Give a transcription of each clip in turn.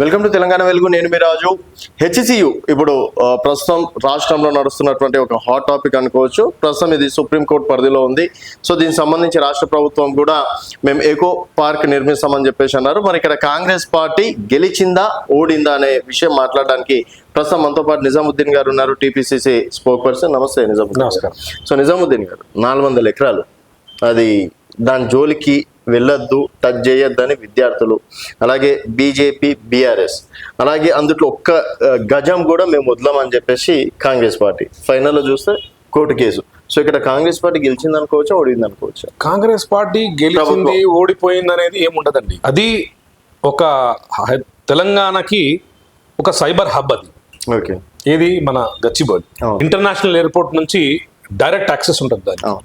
Welcome to Telangana వెలుగు. నేను మీ రాజు. HCU ఇప్పుడు ప్రస్తుతం రాష్ట్రంలో నడుస్తున్నటువంటి ఒక హాట్ టాపిక్ అనుకోవచ్చు. ప్రస్తుతం ఇది సుప్రీంకోర్టు పరిధిలో ఉంది. సో దీనికి సంబంధించి రాష్ట్ర ప్రభుత్వం కూడా మేము ఎకో పార్క్ నిర్మిస్తామని చెప్పేసి అన్నారు. మరి ఇక్కడ కాంగ్రెస్ పార్టీ గెలిచిందా ఓడిందా అనే విషయం మాట్లాడడానికి ప్రస్తుతం మనతో పాటు నిజాముద్దీన్ గారు ఉన్నారు, టీపీసీసీ స్పోక్ పర్సన్. నమస్తే నిజాముద్దీన్. నమస్కారం. సో నిజాముద్దీన్ గారు, 400 ఎకరాలు అది దాని జోలికి వెళ్ళొద్దు, టచ్ చేయొద్దని విద్యార్థులు, అలాగే బీజేపీ, బీఆర్ఎస్, అలాగే అందులో ఒక్క గజం కూడా మేము వదలమని చెప్పేసి కాంగ్రెస్ పార్టీ. ఫైనల్లో చూస్తే కోర్టు కేసు. సో ఇక్కడ కాంగ్రెస్ పార్టీ గెలిచింది అనుకోవచ్చా, ఓడింది అనుకోవచ్చా? కాంగ్రెస్ పార్టీ గెలిచింది ఓడిపోయింది అనేది ఏముండదండి. అది ఒక తెలంగాణకి ఒక సైబర్ హబ్. అది ఓకే, ఏది మన గచ్చిబౌలి ఇంటర్నేషనల్ ఎయిర్పోర్ట్ నుంచి డైరెక్ట్ యాక్సెస్ ఉంటుంది దాన్ని.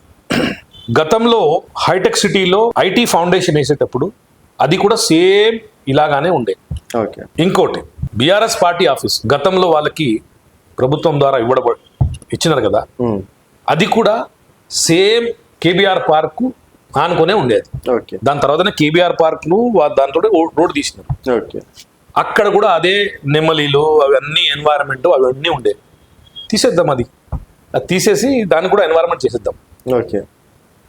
గతంలో హైటెక్ సిటీలో ఐటీ ఫౌండేషన్ వేసేటప్పుడు అది కూడా సేమ్ ఇలాగానే ఉండే. ఓకే, ఇంకోటి బీఆర్ఎస్ పార్టీ ఆఫీస్ గతంలో వాళ్ళకి ప్రభుత్వం ద్వారా ఇచ్చినారు కదా, అది కూడా సేమ్ కేబీఆర్ పార్క్ ఆనుకునే ఉండేది. ఓకే, దాని తర్వాతనే కేబీఆర్ పార్క్ ను దాంతో రోడ్ తీసినారు. ఓకే, అక్కడ కూడా అదే నెమ్మలీలు అవన్నీ ఎన్వైరన్మెంట్ అవన్నీ ఉండేవి. తీసేద్దాం, అది తీసేసి దాన్ని కూడా ఎన్వైరన్మెంట్ చేసేద్దాం. ఓకే,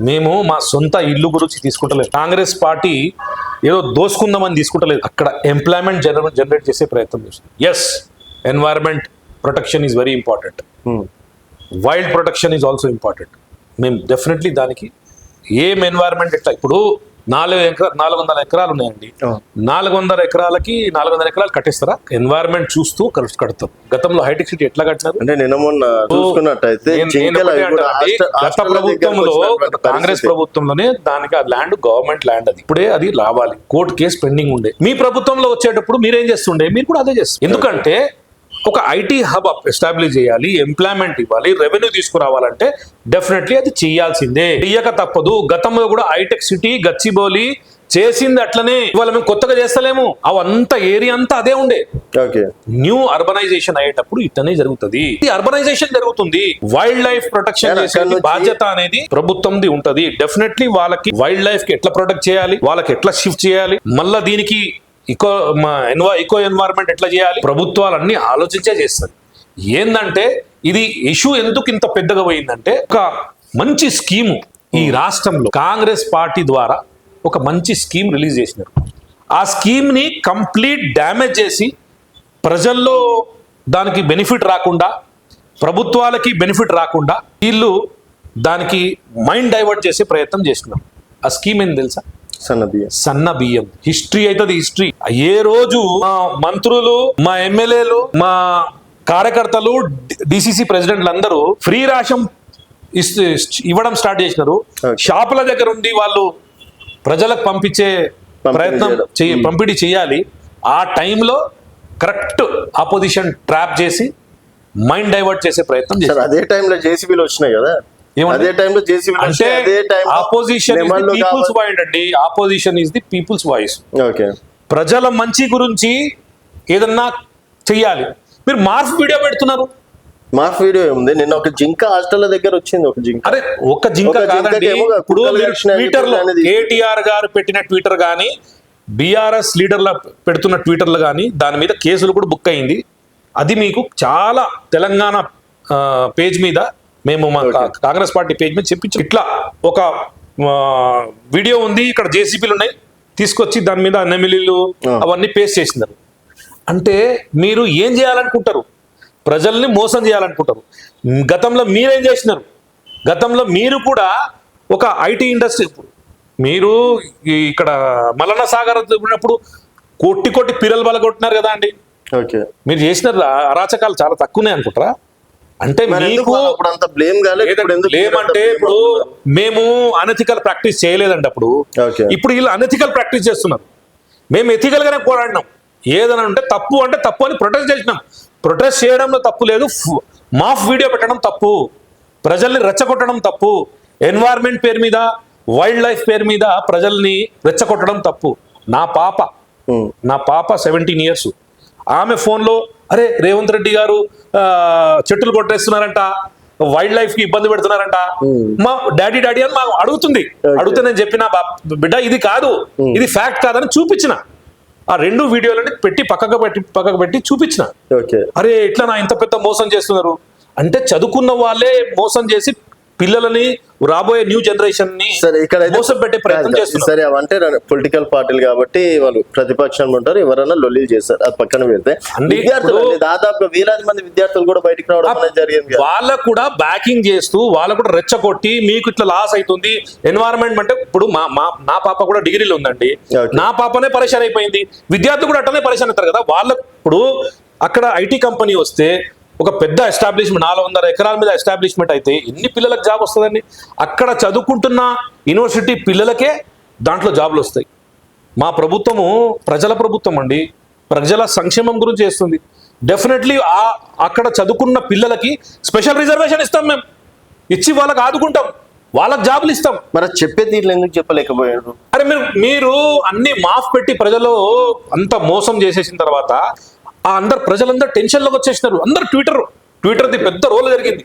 మేము మా సొంత ఇల్లు గురించి తీసుకుంటలేదు. కాంగ్రెస్ పార్టీ ఏదో దోసుకుందామని తీసుకుంటలేదు. అక్కడ ఎంప్లాయ్మెంట్ జనరేట్ చేసే ప్రయత్నం చేస్తుంది. Yes, environment protection is very important. Wild protection is also important. మేము డెఫినెట్లీ దానికి ఏం ఎన్వైరన్మెంట్ ఎట్లా ఇప్పుడు 400 ఎకరాలు ఉన్నాయండి. 400 ఎకరాలకి 400 ఎకరాలు కట్టిస్తారా? ఎన్వైరన్మెంట్ చూస్తూ కడతాం. గతంలో హైటెక్ సిటీ ఎట్లా కట్టినారు అంటే నిన్న మొన్న చూసుకున్నట్టయితే గత ప్రభుత్వంలో కాంగ్రెస్ ప్రభుత్వంలోనే దానికి ఆ ల్యాండ్ గవర్నమెంట్ ల్యాండ్. అది ఇప్పుడే అది రావాలి. కోర్టు కేసు పెండింగ్ ఉండే. మీ ప్రభుత్వంలో వచ్చేటప్పుడు మీరేం చేస్తుండే? మీరు కూడా అదే చేస్తారు. ఎందుకంటే ఒక ఐటీ హబ్ ఎస్టాబ్లిష్ చేయాలి, ఎంప్లాయ్మెంట్ ఇవ్వాలి, రెవెన్యూ తీసుకురావాలంటే డెఫినెట్లీ అది చెయ్యాల్సిందే, చెయ్యక తప్పదు. గతంలో కూడా హైటెక్ సిటీ గచ్చిబౌలి చేసింది అట్లనే. ఇవాళ మేము కొత్తగా చేస్తలేము. అవంతా ఏరియా అంతా అదే ఉండే. న్యూ అర్బనైజేషన్ అయ్యేటప్పుడు ఇట్లనే జరుగుతుంది. ఈ అర్బనైజేషన్ జరుగుతుంది. వైల్డ్ లైఫ్ ప్రొటెక్షన్ చేసే బాధ్యత అనేది ప్రభుత్వంది ఉంటది. డెఫినెట్లీ వాళ్ళకి వైల్డ్ లైఫ్ కి ఎట్లా ప్రొటెక్ట్ చేయాలి, వాళ్ళకి ఎట్లా షిఫ్ట్ చేయాలి, మళ్ళా దీనికి ఇకో ఎన్వైరన్మెంట్ ఎట్లా చేయాలి, ప్రభుత్వాలన్నీ ఆలోచించే చేస్తుంది. ఏందంటే ఇది ఇష్యూ ఎందుకు ఇంత పెద్దగా పోయిందంటే, ఒక మంచి స్కీము ఈ రాష్ట్రంలో కాంగ్రెస్ పార్టీ ద్వారా ఒక మంచి స్కీమ్ రిలీజ్ చేసినారు. ఆ స్కీమ్ ని కంప్లీట్ డ్యామేజ్ చేసి ప్రజల్లో దానికి బెనిఫిట్ రాకుండా, ప్రభుత్వాలకి బెనిఫిట్ రాకుండా వీళ్ళు దానికి మైండ్ డైవర్ట్ చేసే ప్రయత్నం చేస్తున్నారు. ఆ స్కీమ్ ఏంటి తెలుసా? సన్న బియ్యం. హిస్టరీ అవుతుంది. హిస్టరీ ఏ రోజు మా మంత్రులు, మా ఎమ్మెల్యేలు, మా కార్యకర్తలు, డిసిసి ప్రెసిడెంట్లు అందరూ ఫ్రీ రేషన్ ఇవ్వడం స్టార్ట్ చేసినారు. షాపుల దగ్గర ఉండి వాళ్ళు ప్రజలకు పంపించే ప్రయత్నం పంపిణీ చేయాలి. ఆ టైంలో కరెక్ట్ ఆపోజిషన్ ట్రాప్ చేసి మైండ్ డైవర్ట్ చేసే ప్రయత్నం చేశారు. అదే టైంలో జేసీబీలు వచ్చినాయి కదా. అదే టైంలో ఆపోజిషన్ పీపుల్స్ వాయిస్ అండి. Opposition is the people's voice. ప్రజల మంచి గురించి ఏదన్నా చెయ్యాలి. మీరు మార్ఫ్ వీడియో పెడుతున్నారు. మార్ఫ్ వీడియో ఏముంది? నిన్న ఒక జింక హాస్టల్ దగ్గర వచ్చింది. ఒక జింక. అరే ఒక జింక కాదండి. ఇప్పుడు ట్విట్టర్ లో కేటీఆర్ గారు పెట్టిన ట్విట్టర్ గానీ, బీఆర్ఎస్ లీడర్ల పెడుతున్న ట్విట్టర్లు కానీ దాని మీద కేసులు కూడా బుక్ అయింది. అది మీకు చాలా తెలంగాణ పేజ్ మీద మేము మా కాంగ్రెస్ పార్టీ పేజ్ మీద చెప్పించాం. ఇట్లా ఒక వీడియో ఉంది, ఇక్కడ జేసీపీలు ఉన్నాయి, తీసుకొచ్చి దాని మీద ఎమ్మెల్యేలు అవన్నీ పేస్ట్ చేసినారు. అంటే మీరు ఏం చేయాలనుకుంటారు? ప్రజల్ని మోసం చేయాలనుకుంటారు. గతంలో మీరేం చేసినారు? గతంలో మీరు కూడా ఒక ఐటీ ఇండస్ట్రీ, మీరు ఇక్కడ మల్లన్న సాగర్ ఉన్నప్పుడు కొట్టి పిల్లలు బలగొట్టినారు కదా అండి. మీరు చేసిన అరాచకాలు చాలా తక్కువనే అనుకుంటారా? అంటే మీకు లేమంటే ఇప్పుడు మేము అనెథికల్ ప్రాక్టీస్ చేయలేదండి అప్పుడు. ఇప్పుడు వీళ్ళు అనెథికల్ ప్రాక్టీస్ చేస్తున్నారు. మేము ఎథికల్ గానే పోరాడినాం. ఏదైనా అంటే తప్పు అని ప్రొటెస్ట్ చేసినాం. ప్రొటెస్ట్ చేయడంలో తప్పు లేదు. మాఫ్ వీడియో పెట్టడం తప్పు, ప్రజల్ని రెచ్చగొట్టడం తప్పు, ఎన్వైరన్మెంట్ పేరు మీద, వైల్డ్ లైఫ్ పేరు మీద ప్రజల్ని రెచ్చగొట్టడం తప్పు. నా పాప 17 years. ఆమె ఫోన్లో అరే రేవంత్ రెడ్డి గారు చెట్టులు కొట్టేస్తున్నారంట, వైల్డ్ లైఫ్ కి ఇబ్బంది పెడుతున్నారంట, మా డాడీ అని మాకు అడుగుతుంది. అడిగితే నేను చెప్పిన బిడ్డ ఇది కాదు, ఇది ఫ్యాక్ట్ కాదని చూపించిన. ఆ 2 వీడియోలని పక్కకు పెట్టి చూపించిన. ఓకే. అరే ఇట్లా నా ఇంత పెద్ద మోసం చేస్తున్నారు అంటే చదువుకున్న వాళ్ళే మోసం చేసి పిల్లలని రాబోయే న్యూ జనరేషన్ ని సరే ఇక్కడ మోసం పెట్టే ప్రయత్నం చేస్తున్నారు. సరే అవంటే పొలిటికల్ పార్టీలు కాబట్టి వాళ్ళు ప్రతిపక్షంలో ఉంటారు, ఎవరైనా లొల్లి చేస్తారు, అది పక్కన పెడితే విద్యార్థులు దాదాపు వేలాది మంది విద్యార్థులు కూడా బయటకు రావడం అనేది జరిగింది. వాళ్ళకు కూడా బ్యాకింగ్ చేస్తూ వాళ్ళకు కూడా రెచ్చగొట్టి మీకు ఇట్లా లాస్ అవుతుంది ఎన్వైరన్మెంట్ అంటే ఇప్పుడు నా పాప కూడా డిగ్రీలో ఉందండి, నా పాపనే పరేషాన్ అయిపోయింది, విద్యార్థులు కూడా అట్లనే పరేషాన్ అవుతారు కదా. వాళ్ళకు ఇప్పుడు అక్కడ ఐటీ కంపెనీ వస్తే ఒక పెద్ద ఎస్టాబ్లిష్మెంట్ 400 ఎకరాల మీద ఎస్టాబ్లిష్మెంట్ అయితే ఎన్ని పిల్లలకు జాబ్ వస్తుందండి? అక్కడ చదువుకుంటున్న యూనివర్సిటీ పిల్లలకే దాంట్లో జాబ్లు వస్తాయి. మా ప్రభుత్వము ప్రజల ప్రభుత్వం అండి, ప్రజల సంక్షేమం గురించి చేస్తుంది. డెఫినెట్లీ అక్కడ చదువుకున్న పిల్లలకి స్పెషల్ రిజర్వేషన్ ఇస్తాం, మేము ఇచ్చి వాళ్ళకి ఆదుకుంటాం, వాళ్ళకి జాబులు ఇస్తాం. మరి చెప్పే తీరులో ఎందుకు చెప్పలేకపోయారు? అరే మీరు అన్ని మాఫ్ పెట్టి ప్రజలు అంత మోసం చేసేసిన తర్వాత అందరు ప్రజలందరూ టెన్షన్లోకి వచ్చేసినారు. అందరు ట్విట్టర్ది పెద్ద రోల్ జరిగింది.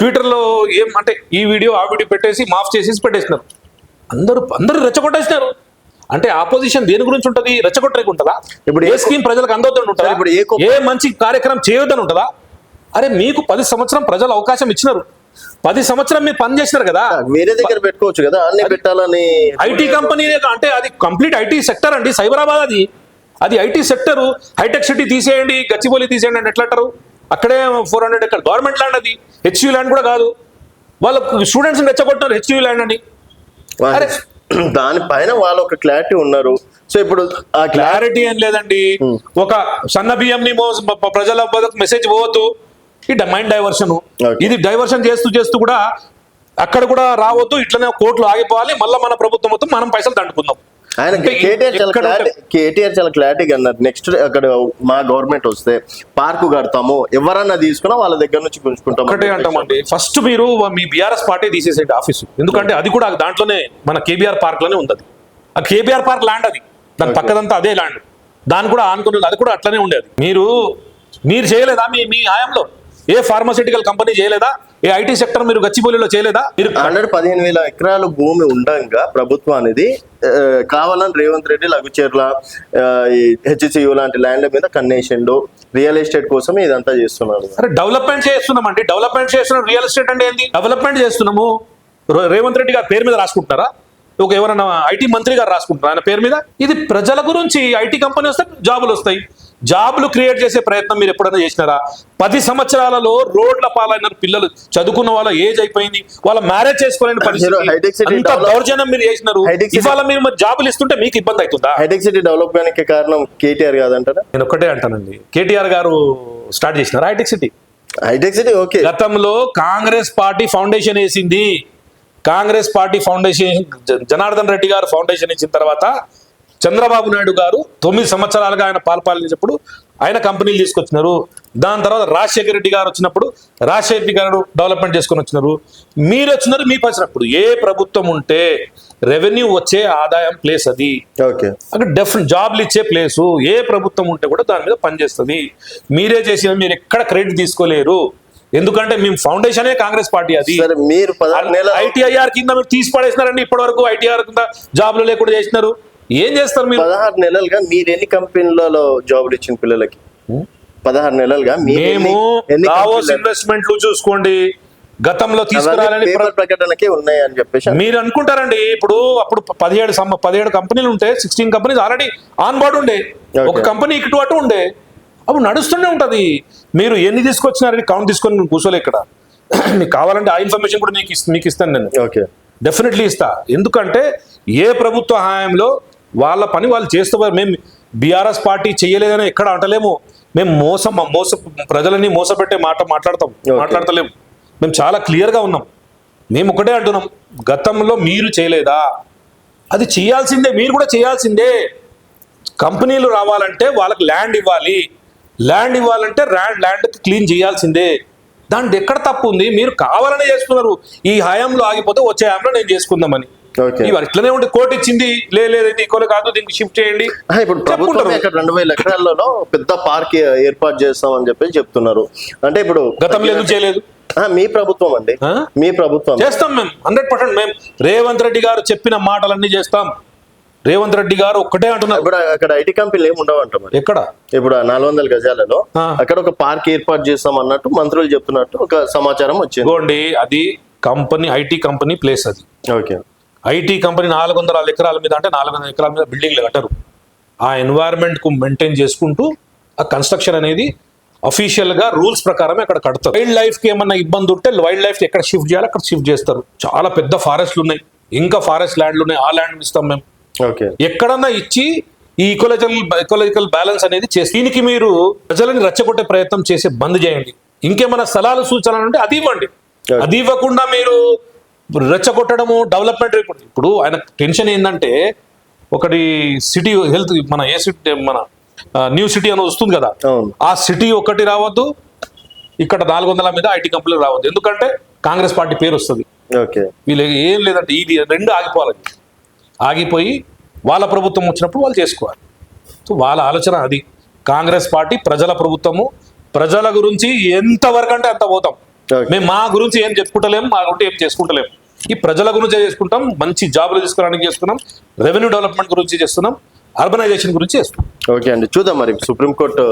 ట్విట్టర్లో ఏం అంటే ఈ వీడియో ఆ వీడియో పెట్టేసి మాఫ్ చేసేసి పెట్టేసినారు. అందరూ రెచ్చగొట్టేసినారు. అంటే ఆపోజిషన్ దేని గురించి ఉంటుంది? రెచ్చగొట్టడానికి ఉంటుందా? ఇప్పుడు ఏ స్కీమ్ ప్రజలకు అందొద్దని ఉంటుందా? ఇప్పుడు ఏ మంచి కార్యక్రమం చేయొద్దని ఉంటుందా? అరే మీకు 10 సంవత్సరం ప్రజలు అవకాశం ఇచ్చినారు, 10 సంవత్సరం మీరు పని చేసినారు కదా, వేరే దగ్గర పెట్టుకోవచ్చు కదా, అన్ని పెట్టాలని. ఐటీ కంపెనీ అంటే అది కంప్లీట్ ఐటీ సెక్టర్ అండి, సైబరాబాద్ అది ఐటీ సెక్టర్. హైటెక్ సిటీ తీసేయండి, గచ్చిబౌలి తీసేయండి అంటే ఎట్లా అంటారు? అక్కడే 400 ఎకర్ గవర్నమెంట్ ల్యాండ్, అది హెచ్యూ ల్యాండ్ కూడా కాదు. వాళ్ళకు స్టూడెంట్స్ రెచ్చగొట్టారు హెచ్యూ ల్యాండ్ అని. అరే దానిపైన వాళ్ళు ఒక క్లారిటీ ఉన్నారు. సో ఇప్పుడు ఆ క్లారిటీ ఏం లేదండి. ఒక సన్న బియ్యం ని ప్రజల మెసేజ్ పోవద్దు, ఈ మైండ్ డైవర్షన్. ఇది డైవర్షన్ చేస్తూ కూడా అక్కడ కూడా రావద్దు, ఇట్లనే కోర్టులో ఆగిపోవాలి, మళ్ళీ మన ప్రభుత్వం మొత్తం మనం పైసలు దండుకుందాం. ఆయన కేటీఆర్ చాలా క్లారిటీగా అన్నారు, నెక్స్ట్ అక్కడ మా గవర్నమెంట్ వస్తే పార్కు కడతాము, ఎవరన్నా తీసుకున్నా వాళ్ళ దగ్గర నుంచి గుంజుకుంటాం. ఒకటే అంటామండి, ఫస్ట్ మీరు మీ బీఆర్ఎస్ పార్టీ తీసేసేయండి ఆఫీసు, ఎందుకంటే అది కూడా దాంట్లోనే మన కేబీఆర్ పార్క్ లోనే ఉంది. ఆ కేబీఆర్ పార్క్ ల్యాండ్ అది, దాని పక్కదంతా అదే ల్యాండ్, దాని కూడా ఆనుకుని అది కూడా అట్లనే ఉండేది. మీరు చేయలేదా మీ హయాంలో? ఏ ఫార్మాసిటికల్ కంపెనీ చేయలేదా? ఏ ఐటీ సెక్టర్ మీరు గచ్చిబౌలిలో చేయలేదా? మీరు 15,000 ఎకరాలు భూమి ఉండగా ప్రభుత్వం అనేది కావాలని రేవంత్ రెడ్డి లఘుచర్ల హెచ్సియు లాంటి ల్యాండ్ల మీద కన్నేసిండు, రియల్ ఎస్టేట్ కోసం ఇదంతా చేస్తున్నారు. అరే డెవలప్మెంట్ చేస్తున్నామండి, డెవలప్మెంట్ చేస్తున్నాం. రియల్ ఎస్టేట్ అంటే ఏంది? డెవలప్మెంట్ చేస్తున్నాము. రేవంత్ రెడ్డి గారి పేరు మీద రాసుకుంటారా? ఎవరైనా ఐటీ మంత్రి గారు రాసుకుంటారా ఆయన పేరు మీద? ఇది ప్రజల గురించి. ఐటీ కంపెనీ వస్తే జాబులు వస్తాయి, జాబులు క్రియేట్ చేసే ప్రయత్నం మీరు ఎప్పుడైనా చేసినారా? 10 సంవత్సరాలలో రోడ్ల పాలైన పిల్లలు, చదువుకున్న వాళ్ళ ఏజ్ అయిపోయింది, వాళ్ళ మ్యారేజ్ చేసుకోలేని పరిస్థితి, దౌర్జన్యం మీరు చేసినారు. ఇవాళ మీరు మరి జాబులు ఇస్తుంటే మీకు ఇబ్బంది అవుతుందా? హైటెక్ సిటీ డెవలప్మెంట్ కారణం కేటీఆర్ కాదంటారా? నేను ఒకటే అంటానండి, కేటీఆర్ గారు స్టార్ట్ చేసినారు హైటెక్ సిటీ. ఓకే, గతంలో కాంగ్రెస్ పార్టీ ఫౌండేషన్ వేసింది. కాంగ్రెస్ పార్టీ ఫౌండేషన్ జనార్దన్ రెడ్డి గారు ఫౌండేషన్ ఇచ్చిన తర్వాత చంద్రబాబు నాయుడు గారు 9 సంవత్సరాలుగా ఆయన పాల్పాలించినప్పుడు ఆయన కంపెనీలు తీసుకొచ్చినారు. దాని తర్వాత రాజశేఖర రెడ్డి గారు వచ్చినప్పుడు రాజశేఖర రెడ్డి గారు డెవలప్మెంట్ చేసుకొని వచ్చినారు. మీరు వచ్చినారు, మీకు వచ్చినప్పుడు ఏ ప్రభుత్వం ఉంటే రెవెన్యూ వచ్చే ఆదాయం ప్లేస్ అది, అక్కడ డెఫినెట్ జాబ్లు ఇచ్చే ప్లేసు. ఏ ప్రభుత్వం ఉంటే కూడా దాని మీద పనిచేస్తుంది. మీరే చేసిన మీరు ఎక్కడ క్రెడిట్ తీసుకోలేరు, ఎందుకంటే మేము ఫౌండేషనే కాంగ్రెస్ పార్టీ. అది మీరు ఐటీఐఆర్ కింద మీరు తీసి పడేసినారండి. ఇప్పటి వరకు ఐటీఆర్ కింద జాబ్లు లేకుండా చేసినారు. ఏం చేస్తారు మీరు? 16 నెలలుగా మీరు ఎన్ని కంపెనీలలో జాబులు ఇచ్చిన పిల్లలకి? 16 నెలలుగా మేము దావోస్ ఇన్వెస్ట్మెంట్లు చూసుకోండి, గతంలో తీసుకురాలని ప్రకటనకే ఉన్నాయి అని చెప్పేసి మీరు అనుకుంటారండి. అప్పుడు 17 కంపెనీలు ఉంటే 16 కంపెనీస్ ఆల్రెడీ ఆన్ బోర్డ్ ఉండే, ఒక కంపెనీ ఇటు అటు ఉండే, అప్పుడు నడుస్తూనే ఉంటది. మీరు ఎన్ని తీసుకొచ్చినారని కౌంట్ తీసుకొని కూర్చోలే ఇక్కడ. మీకు కావాలంటే ఆ ఇన్ఫర్మేషన్ కూడా మీకు ఇస్తాను నేను, డెఫినెట్లీ ఇస్తా. ఎందుకంటే ఏ ప్రభుత్వ హాయంలో వాళ్ళ పని వాళ్ళు చేస్తూ, మేము బీఆర్ఎస్ పార్టీ చేయలేదని ఎక్కడ అంటలేము. మేము ప్రజలని మోసపెట్టే మాట్లాడతలేము. మేము చాలా క్లియర్గా ఉన్నాం. మేము ఒకటే అంటున్నాం, గతంలో మీరు చేయలేదా? అది చేయాల్సిందే, మీరు కూడా చేయాల్సిందే. కంపెనీలు రావాలంటే వాళ్ళకి ల్యాండ్ ఇవ్వాలి, ల్యాండ్ ఇవ్వాలంటే ల్యాండ్ క్లీన్ చేయాల్సిందే. దాంట్లో ఎక్కడ తప్పు ఉంది? మీరు కావాలనే చేసుకున్నారు. ఈ హయాంలో ఆగిపోతే వచ్చే హయాంలో నేను చేసుకుందామని ఇట్లనే ఉంటే కోర్టు ఇచ్చింది, లేదు ఈక్వల్ కాదు, దీనికి షిఫ్ట్ చేయండి. ఇప్పుడు ప్రభుత్వం 2,000 ఎకరాలలో పెద్ద పార్క్ ఏర్పాటు చేస్తామని చెప్పి చెప్తున్నారు. అంటే ఇప్పుడు గతంలో ఎందుకు చేయలేదు? మీ ప్రభుత్వం అండి, మీ ప్రభుత్వం చేస్తాం మేము 100%. మేము రేవంత్ రెడ్డి గారు చెప్పిన మాటలన్నీ చేస్తాం. రేవంత్ రెడ్డి గారు ఒక్కటే అంటున్నారు. ఇప్పుడు అక్కడ ఐటీ కంపెనీలు ఏమి ఉండవంట మరి. ఎక్కడ ఇప్పుడు 400 గజాలలో ఆ. అక్కడ ఒక పార్క్ ఏర్పాటు చేస్తాం అన్నట్టు మంత్రులు చెప్తున్నట్టు ఒక సమాచారం వచ్చింది. ఇదిగోండి, అది కంపెనీ, ఐటీ కంపెనీ ప్లేస్ అది. ఓకే. ఐటీ కంపెనీ 400 ఎకరాల మీద అంటే 400 ఎకరాల మీద బిల్డింగ్లు కట్టరు. ఆ ఎన్వైరన్మెంట్ కు మెయింటైన్ చేసుకుంటూ ఆ కన్స్ట్రక్షన్ అనేది అఫీషియల్ గా రూల్స్ ప్రకారమే అక్కడ కడతారు. వైల్డ్ లైఫ్ కి ఏమన్నా ఇబ్బంది ఉంటే వైల్డ్ లైఫ్ ఎక్కడ షిఫ్ట్ చేయాలి అక్కడ షిఫ్ట్ చేస్తారు. చాలా పెద్ద ఫారెస్ట్లు ఉన్నాయి, ఇంకా ఫారెస్ట్ ల్యాండ్లు ఉన్నాయి, ఆ ల్యాండ్ ఇస్తాం మేము. ఓకే. ఎక్కడన్నా ఇచ్చి ఈ ఇకోలాజికల్ బ్యాలెన్స్ అనేది చేసి దీనికి మీరు ప్రజలని రెచ్చగొట్టే ప్రయత్నం చేసి బంద్ చేయండి. ఇంకేమైనా సలహాలు సూచనలు ఉంటే అది ఇవ్వండి. అది ఇవ్వకుండా మీరు రెచ్చగొట్టడము డెవలప్మెంట్. ఇప్పుడు ఆయన టెన్షన్ ఏంటంటే ఒకటి సిటీ హెల్త్ మన ఏ సిటీ మన న్యూ సిటీ అని వస్తుంది కదా, అవును. ఆ సిటీ ఒకటి రావద్దు, ఇక్కడ 400 మీద ఐటీ కంపెనీలు రావద్దు. ఎందుకంటే కాంగ్రెస్ పార్టీ పేరు వస్తుంది. ఓకే. వీళ్ళు ఏం లేదంటే ఇది రెండు ఆగిపోవాలి. ఆగిపోయి వాళ్ళ ప్రభుత్వం వచ్చినప్పుడు వాళ్ళు చేసుకోవాలి. సో వాళ్ళ ఆలోచన అది. కాంగ్రెస్ పార్టీ ప్రజల ప్రభుత్వము, ప్రజల గురించి ఎంతవరకు అంటే అంత పోతాం. Okay. మేము మా గురించి ఏం చెప్పుకుంటలేము, మా గురించి ఏం చేసుకుంటలేము. ఈ ప్రజల గురించి చేసుకుంటాం, మంచి జాబులు తీసుకోవడానికి చేస్తున్నాం, రెవెన్యూ డెవలప్మెంట్ గురించి చేస్తున్నాం, అర్బనైజేషన్ గురించి చేస్తున్నాం. ఓకే అండి, చూద్దాం మరి సుప్రీంకోర్టు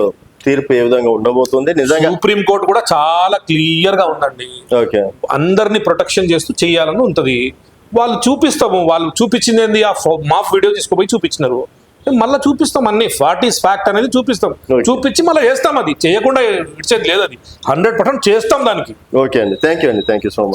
తీర్పు ఏ విధంగా ఉండబోతుంది. నిజంగా సుప్రీం కోర్టు కూడా చాలా క్లియర్ గా ఉందండి. ఓకే. అందరినీ ప్రొటెక్షన్ చేస్తూ చేయాలని ఉంటది. వాళ్ళు చూపిస్తాము, వాళ్ళు చూపించింది ఏంది, ఆ మాఫ్ వీడియో తీసుకుపోయి చూపించినారు, మళ్ళీ చూపిస్తాం. అన్ని వాట్ ఈస్ ఫ్యాక్ట్ అనేది చూపిస్తాం. చూపించి మళ్ళీ చేస్తాం. అది చేయకుండా ఇచ్చేది లేదు, అది 100% చేస్తాం దానికి. ఓకే అండి, థ్యాంక్ యూ సో మచ్.